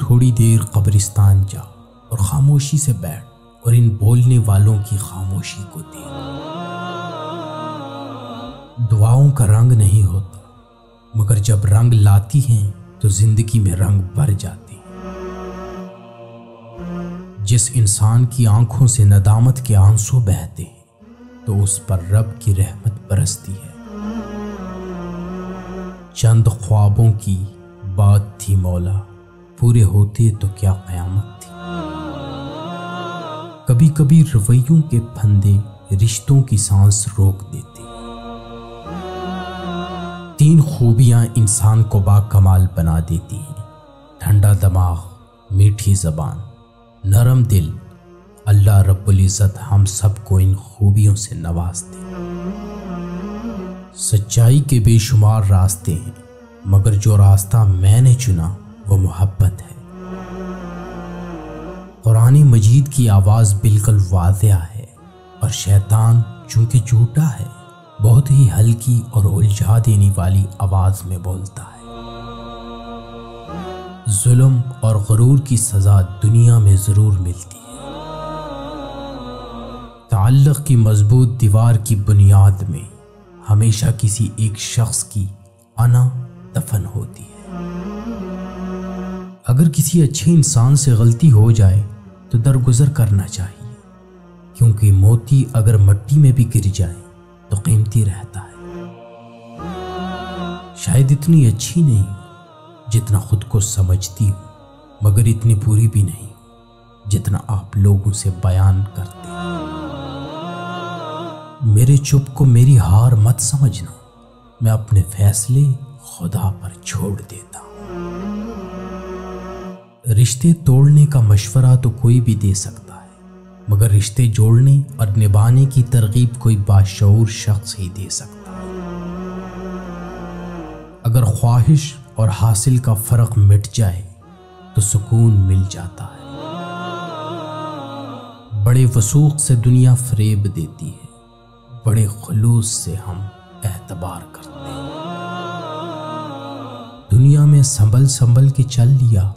تھوڑی دیر قبرستان جا اور خاموشی سے بیٹھ اور ان بولنے والوں کی خاموشی کو دیکھ۔ دعاؤں کا رنگ نہیں ہوتا، مگر جب رنگ لاتی ہیں تو زندگی میں رنگ بھر جاتے ہیں۔ جس انسان کی آنکھوں سے ندامت کے آنسو بہتے ہیں تو اس پر رب کی رحمت برستی ہے۔ چند خوابوں کی بات تھی مولا، پورے ہوتے تو کیا قیامت تھی۔ کبھی کبھی رویوں کے پھندے رشتوں کی سانس روک دیتے۔ 3 خوبیاں انسان کو باکمال بنا دیتی ہیں: ٹھنڈا دماغ، میٹھی زبان، نرم دل۔ اللہ رب العزت ہم سب کو ان خوبیوں سے نواز دے۔ سچائی کے بے شمار راستے ہیں، مگر جو راستہ میں نے چنا وہ محبت ہے۔ قرآن مجید کی آواز بالکل واضح ہے، اور شیطان چونکہ جھوٹا ہے بہت ہی ہلکی اور الجھا دینے والی آواز میں بولتا ہے۔ ظلم اور غرور کی سزا دنیا میں ضرور ملتی ہے۔ تعلق کی مضبوط دیوار کی بنیاد میں ہمیشہ کسی ایک شخص کی انا دفن ہوتی ہے۔ اگر کسی اچھے انسان سے غلطی ہو جائے تو درگزر کرنا چاہیے، کیونکہ موتی اگر مٹی میں بھی گر جائے تو قیمتی رہتا ہے۔ شاید اتنی اچھی نہیں جتنا خود کو سمجھتی ہوں، مگر اتنی بری بھی نہیں جتنا آپ لوگوں سے بیان کرتے ہیں۔ میرے چپ کو میری ہار مت سمجھنا، میں اپنے فیصلے خدا پر چھوڑ دیتا ہوں۔ رشتے توڑنے کا مشورہ تو کوئی بھی دے سکتا ہے، مگر رشتے جوڑنے اور نبھانے کی ترغیب کوئی باشعور شخص ہی دے سکتا ہے۔ اگر خواہش اور حاصل کا فرق مٹ جائے تو سکون مل جاتا ہے۔ بڑے وثوق سے دنیا فریب دیتی ہے، بڑے خلوص سے ہم اعتبار کرتے ہیں۔ دنیا میں سنبھل کے چل لیا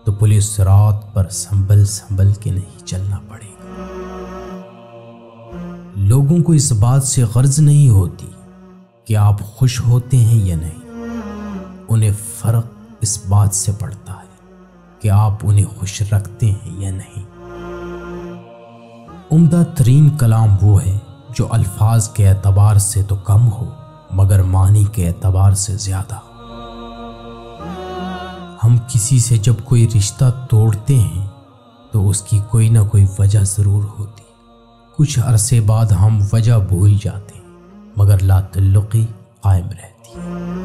تو پولیس صراط پر سنبھل کے نہیں چلنا پڑے گا۔ لوگوں کو اس بات سے غرض نہیں ہوتی کہ آپ خوش ہوتے ہیں یا نہیں، انہیں فرق اس بات سے پڑتا ہے کہ آپ انہیں خوش رکھتے ہیں یا نہیں۔ عمدہ ترین کلام وہ ہے جو الفاظ کے اعتبار سے تو کم ہو مگر معنی کے اعتبار سے زیادہ ہو۔ ہم کسی سے جب کوئی رشتہ توڑتے ہیں تو اس کی کوئی نہ کوئی وجہ ضرور ہوتی۔ کچھ عرصے بعد ہم وجہ بھول جاتے ہیں، مگر لا تعلقی قائم رہتی ہے۔